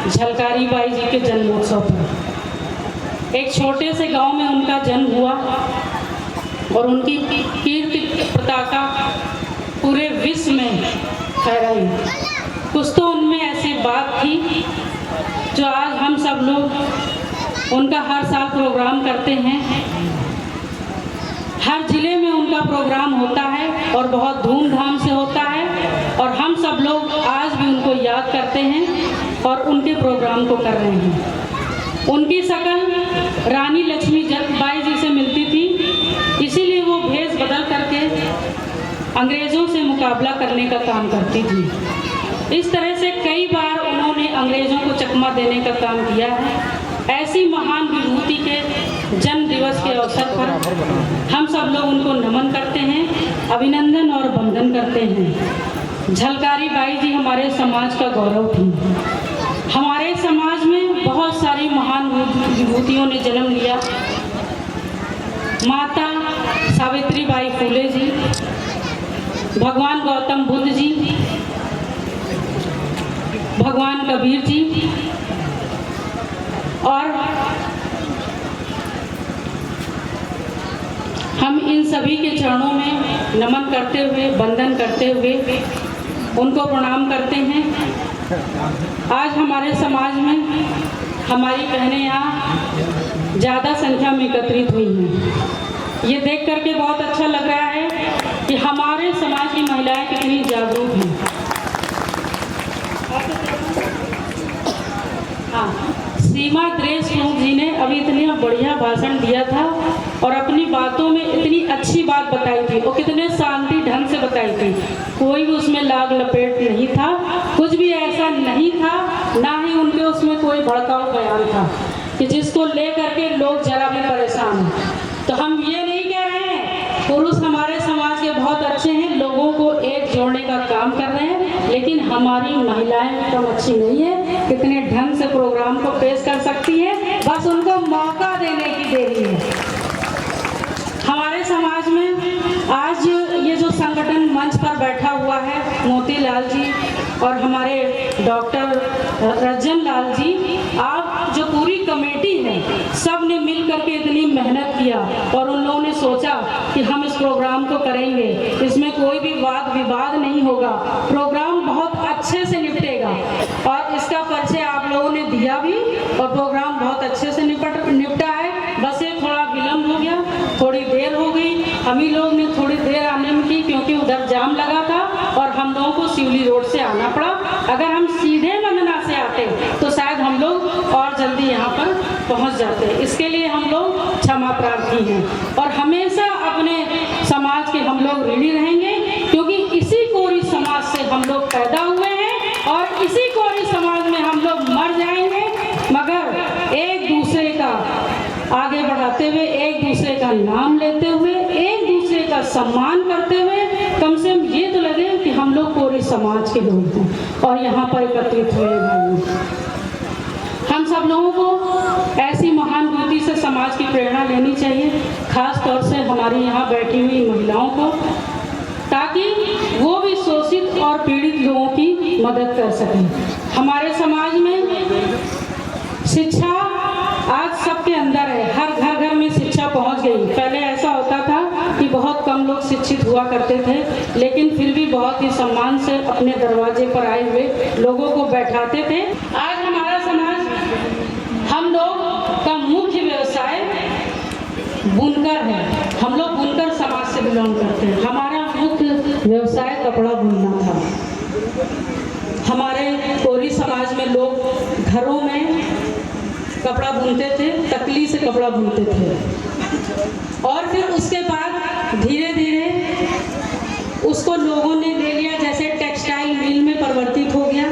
झलकारी बाई जी के जन्मोत्सव पर। एक छोटे से गांव में उनका जन्म हुआ और उनकी कीर्ति पताका पूरे विश्व में फहराई। कुछ तो उनमें ऐसी बात थी जो आज हम सब लोग उनका हर साल प्रोग्राम करते हैं। हर जिले में उनका प्रोग्राम होता है और बहुत धूमधाम से होता है, और हम सब लोग आज भी उनको याद करते हैं और उनके प्रोग्राम को कर रहे हैं। उनकी शक्ल रानी लक्ष्मीबाई जी से मिलती थी, इसीलिए वो भेष बदल करके अंग्रेज़ों से मुकाबला करने का काम करती थी। इस तरह से कई बार उन्होंने अंग्रेज़ों को चकमा देने का काम किया है। ऐसी महान विभूति के जन्म दिवस के अवसर पर हम सब लोग उनको नमन करते हैं, अभिनंदन और वंदन करते हैं। झलकारी बाई जी हमारे समाज का गौरव थी। हमारे समाज में बहुत सारी महान विभूतियों ने जन्म लिया। माता सावित्री बाई फुले जी, भगवान गौतम बुद्ध जी, भगवान कबीर जी, और हम इन सभी के चरणों में नमन करते हुए, वंदन करते हुए उनको प्रणाम करते हैं। आज हमारे समाज में हमारी बहनें यहाँ ज़्यादा संख्या में एकत्रित हुई हैं। ये देख करके बहुत अच्छा लग रहा है कि हमारे समाज की महिलाएं कितनी जागरूक हैं। हाँ, सीमा द्रेस जी ने अभी इतना बढ़िया भाषण दिया था और अपनी बातों में इतनी अच्छी बात बताई थी और कितने शांति ढंग से बताई थी। कोई भी उसमें लाग लपेट नहीं था, कुछ भी ऐसा नहीं था, ना ही उनके उसमें कोई भड़काऊ बयान था कि जिसको ले करके लोग जरा भी परेशान हैं। तो हम ये नहीं कह रहे हैं, पुरुष हमारे समाज के बहुत अच्छे हैं, लोगों को एक जोड़ने का काम कर रहे हैं, लेकिन हमारी महिलाएं भी कम अच्छी नहीं है, कितने ढंग से प्रोग्राम को पेश कर सकती है, बस उनको मौका देने की देरी है। हमारे समाज में आज ये जो संगठन मंच पर बैठा हुआ है, मोतीलाल जी और हमारे डॉक्टर रंजन लाल जी, आप जो पूरी कमेटी है, सब ने मिल करके इतनी मेहनत किया और उन लोगों ने सोचा कि हम इस प्रोग्राम को करेंगे, इसमें कोई भी वाद विवाद नहीं होगा, प्रोग्राम बहुत अच्छे से निपटेगा। और इसका परिचय आप लोगों ने दिया भी और प्रोग्राम बहुत अच्छे से निपटा है। बस ये थोड़ा विलम्ब हो गया, थोड़ी देर हो गई, हम ही लोग ने थोड़ी देर आने में की क्योंकि उधर जाम लगा था और हम लोगों को सिवली रोड से आना पड़ा। अगर हम सीधे मंदना से आते तो शायद हम लोग और जल्दी यहाँ पर पहुँच जाते। इसके लिए हम लोग क्षमा प्रार्थी हैं और हमेशा अपने समाज के हम लोग ऋणी रहेंगे, क्योंकि इसी कोरी समाज से हम लोग पैदा हुए हैं और इसी कोरी समाज में हम लोग मर जाएंगे। मगर एक दूसरे का आगे बढ़ाते हुए, एक दूसरे का नाम लेते हुए, एक दूसरे का सम्मान करते हुए, कम से कम ये तो लगे कि हम लोग पूरे समाज के लोग हैं और यहाँ पर एकत्रित हुए भाई। हम सब लोगों को ऐसी महान विभूति से समाज की प्रेरणा लेनी चाहिए, खास तौर से हमारी यहाँ बैठी हुई महिलाओं को, ताकि वो भी शोषित और पीड़ित लोगों की मदद कर सकें। हमारे समाज में शिक्षा आज सबके अंदर है, हर घर में शिक्षा पहुंच गई। पहले ऐसा होता था कि बहुत कम लोग शिक्षित हुआ करते थे, लेकिन फिर भी बहुत ही सम्मान से अपने दरवाजे पर आए हुए लोगों को बैठाते थे। आज हमारा समाज, हम लोग का मुख्य व्यवसाय बुनकर है। हम लोग बुनकर समाज से बिलोंग करते हैं। हमारा मुख्य व्यवसाय कपड़ा बुनना था। हमारे कोरी समाज में लोग घरों में कपड़ा बुनते थे, तकली से कपड़ा बुनते थे, और फिर उसके बाद धीरे धीरे उसको लोगों ने ले लिया, जैसे टेक्सटाइल मिल में परिवर्तित हो गया।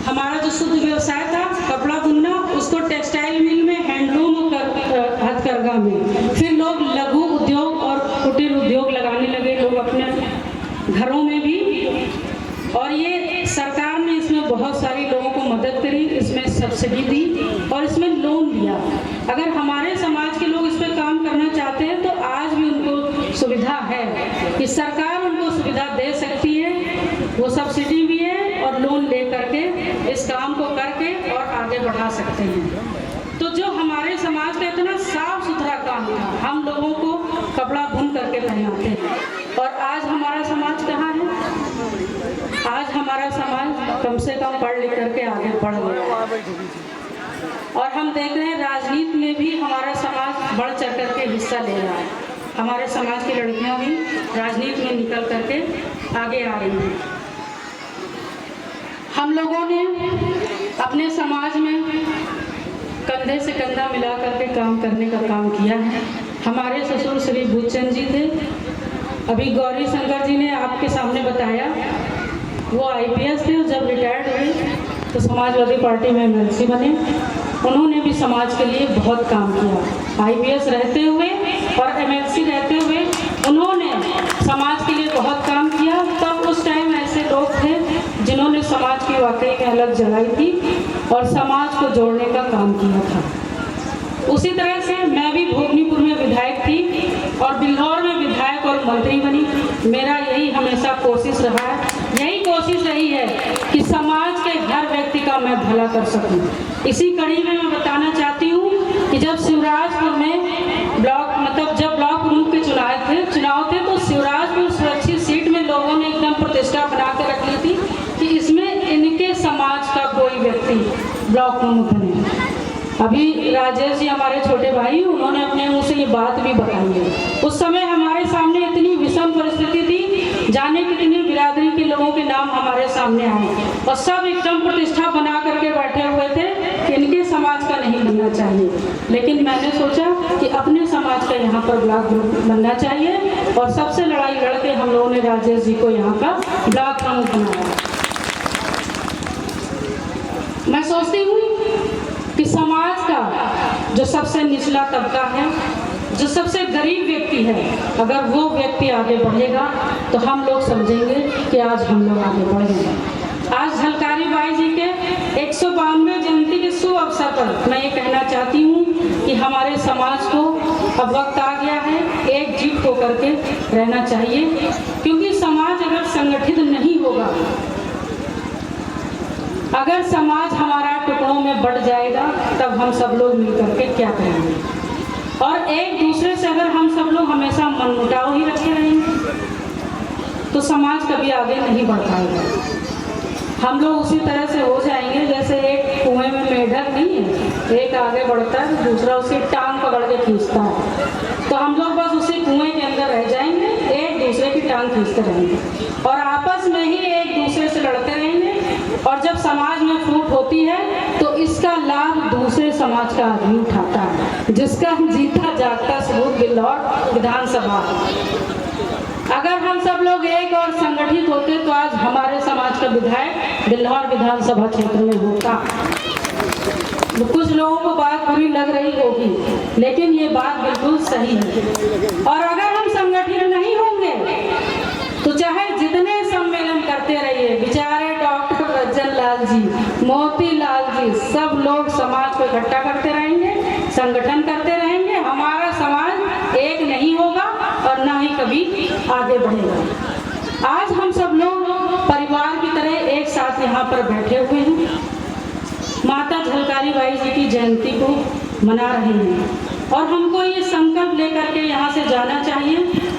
हमारा जो शुद्ध व्यवसाय था कपड़ा बुनना, उसको टेक्सटाइल मिल में, हैंडलूम, हथकरघा में, फिर लोग लघु उद्योग और कुटीर उद्योग लगाने लगे, लोग अपने घरों में भी। और ये सरकार ने इसमें बहुत सारी लोगों को मदद करी, इसमें सब्सिडी दी और इसमें लोन दिया। अगर हमारे समाज के लोग इस पर काम करना चाहते हैं तो आज भी उनको सुविधा है कि सरकार उनको सुविधा दे सकती है, वो सब्सिडी भी है और लोन ले करके काम को करके और आगे बढ़ा सकते हैं। तो जो हमारे समाज का इतना साफ सुथरा काम था, हम लोगों को कपड़ा बुन करके पहनाते हैं, और आज हमारा समाज कहाँ है? आज हमारा समाज कम से कम पढ़ लिख करके आगे बढ़ गया है। और हम देख रहे हैं राजनीति में भी हमारा समाज बढ़ चढ़ करके हिस्सा ले रहा है। हमारे समाज की लड़कियां भी राजनीति में निकल करके आगे आ रही हैं। हम लोगों ने अपने समाज में कंधे से कंधा मिला करके काम करने का काम किया है। हमारे ससुर श्री भूचंद जी थे, अभी गौरी शंकर जी ने आपके सामने बताया, वो IPS थे। जब रिटायर्ड हुए तो समाजवादी पार्टी में MLC बने। उन्होंने भी समाज के लिए बहुत काम किया। IPS रहते हुए और MLC रहते हुए उन्होंने समाज के लिए बहुत काम किया। तब उस टाइम ऐसे लोग थे जिन्होंने समाज की वाकई में अलग जलाई थी और समाज को जोड़ने का काम किया था। उसी तरह से मैं भी भोगनीपुर में विधायक थी और बिल्हौर में विधायक और मंत्री बनी। मेरा यही हमेशा कोशिश रहा है, यही कोशिश रही है कि समाज के हर व्यक्ति का मैं भला कर सकूं। इसी कड़ी में मैं बताना चाहती हूँ कि जब शिवराजपुर में जब ब्लॉक प्रमुख के चुनाव थे तो शिवराजपुर सुरक्षित सीट में लोगों ने एकदम प्रतिष्ठा बना के रख ली थी कि इसमें इनके समाज का कोई व्यक्ति ब्लॉक प्रमुख बने। अभी राजेश जी हमारे छोटे भाई, उन्होंने अपने मुंह से ये बात भी बताई है। उस समय हमारे सामने इतनी विषम परिस्थिति थी, जाने कितनी बिरादरी के लोगों के नाम हमारे सामने आए और सब एकदम प्रतिष्ठा बना करके बैठे हुए थे कि इनके समाज का नहीं बनना चाहिए। लेकिन मैंने सोचा कि अपने समाज का यहाँ पर ब्लॉक बनना चाहिए और सबसे लड़ाई लड़के हम लोगों ने राजेश जी को यहाँ का ब्लॉक प्रमुख बनाया। मैं सोचती हूँ कि समाज का जो सबसे निचला तबका है, जो सबसे गरीब व्यक्ति है, अगर वो व्यक्ति आगे बढ़ेगा तो हम लोग समझेंगे कि आज हम लोग आगे बढ़ेंगे। आज झलकारी बाई जी के 152वें जयंती के शुभ अवसर पर मैं ये कहना चाहती हूँ कि हमारे समाज को अब वक्त आ गया है एकजुट होकर के रहना चाहिए, क्योंकि समाज अगर संगठित नहीं होगा, अगर समाज हमारा टुकड़ों में बढ़ जाएगा, तब हम सब लोग मिलकर के क्या करेंगे? और एक दूसरे से अगर हम सब लोग हमेशा मनमुटाव ही रखे रहेंगे तो समाज कभी आगे नहीं बढ़ पाएगा। हम लोग उसी तरह से हो जाएंगे जैसे एक कुएं में मेढक नहीं है, एक आगे बढ़ता है दूसरा उसी टांग पकड़ के खींचता है। तो हम लोग बस उसी कुएं के अंदर रह जाएंगे, एक दूसरे की टांग खींचते रहेंगे और आपस में ही एक दूसरे से लड़ते रहेंगे। और जब समाज में फूट होती है तो इसका लाभ दूसरे समाज का आदमी उठाता है, जिसका जीता जागता सबूत बिल्हौर विधानसभा। अगर हम सब लोग एक और संगठित होते तो आज हमारे समाज का विधायक बिल्हौर विधानसभा क्षेत्र में होता। कुछ लोगों को बात बुरी लग रही होगी, लेकिन ये बात बिल्कुल सही है। और अगर हम संगठित नहीं होंगे तो चाहे जितने सम्मेलन करते रहिए, बेचारे डॉक्टर रज्जन लाल जी, मोती लाल जी, सब लोग समाज को इकट्ठा करते रहेंगे, संगठन करते रहेंगे, हमारा समाज एक नहीं होगा और ना ही कभी आगे बढ़ेगा। आज हम सब लोग परिवार की तरह एक साथ यहाँ पर बैठे हुए हैं, माता झलकारी बाई जी की जयंती को मना रहे हैं और हमको ये संकल्प लेकर के यहाँ से जाना चाहिए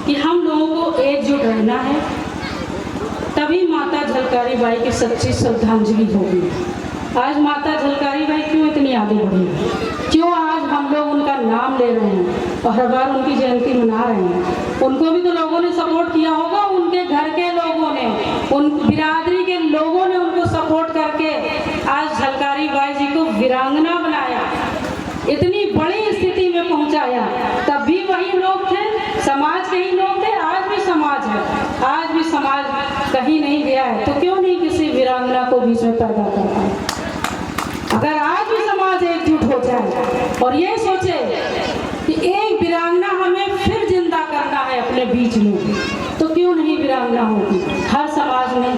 कि हम लोगों को एकजुट रहना है, तभी माता झलकारी बाई की सच्ची श्रद्धांजलि होगी। आज माता झलकारी बाई क्यों इतनी आगे बढ़ी, क्यों आज हम लोग उनका नाम ले रहे हैं और हर बार उनकी जयंती मना रहे हैं? उनको भी तो लोगों ने सपोर्ट किया होगा, उनके घर के लोगों ने, उन बिरादरी के लोगों ने उनको सपोर्ट करके आज झलकारी बाई जी को वीरांगना बनाया, इतनी बड़ी स्थिति में पहुंचाया। तब भी वही लोग थे, समाज के ही लोग थे, आज भी समाज है, आज भी समाज कहीं नहीं गया है। तो क्यों नहीं किसी वीरांगना को बीच में पैदा करता है? अगर आज भी समाज एकजुट हो जाए और ये सोचे कि एक वीरांगना हमें फिर जिंदा करना है अपने बीच में, तो क्यों नहीं वीरांगना होगी? हर समाज ने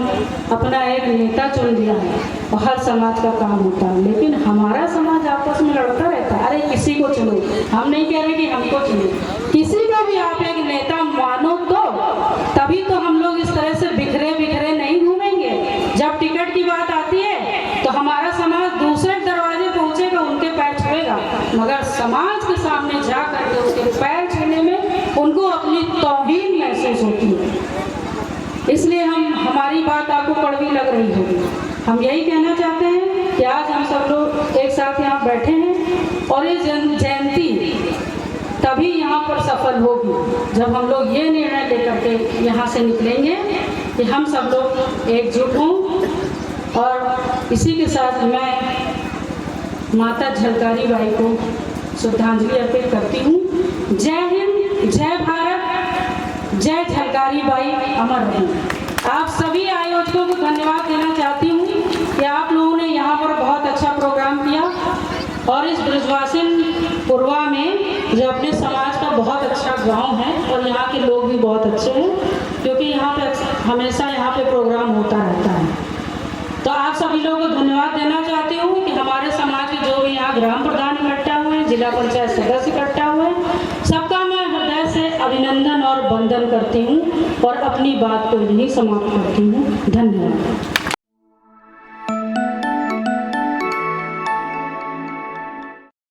अपना एक नेता चुन लिया है और हर समाज का काम होता है, लेकिन हमारा समाज आपस में लड़ता रहता है। अरे किसी को चुनो, हम नहीं कह रहे कि हमको चुनो, किसी को भी आप एक नेता मानो तो तभी तो हम लोग इस तरह से बिखरे बिखरे नहीं घूमेंगे। जब टिकट की बात आती है तो मगर समाज के सामने जा करके उसके पैर छूने में उनको अपनी तौहीन महसूस होती है। इसलिए हमारी बात आपको कड़वी लग रही होगी। हम यही कहना चाहते हैं कि आज हम सब लोग एक साथ यहाँ बैठे हैं और ये जयंती तभी यहाँ पर सफल होगी जब हम लोग ये निर्णय लेकर के यहाँ से निकलेंगे कि हम सब लोग एकजुट हों। और इसी के साथ मैं माता झलकारी बाई को श्रद्धांजलि अर्पित करती हूँ। जय हिंद, जय भारत, जय झलकारी बाई अमर रहे। आप सभी आयोजकों को धन्यवाद देना चाहती हूँ कि आप लोगों ने यहाँ पर बहुत अच्छा प्रोग्राम किया और इस ब्रजवासिन पुरवा में जो अपने समाज का बहुत अच्छा गांव है और यहाँ के लोग भी बहुत अच्छे हैं, क्योंकि यहाँ पे हमेशा यहाँ पे प्रोग्राम होता रहता है। तो आप सभी लोगों को धन्यवाद देना चाहती हूँ कि हमारे समाज के जो भी यहाँ ग्राम प्रधान इकट्ठा हुए हैं, जिला पंचायत सदस्य इकट्ठा हुए हैं, सबका मैं हृदय से अभिनंदन और वंदन करती हूँ और अपनी बात को यहीं समाप्त करती हूँ। धन्यवाद।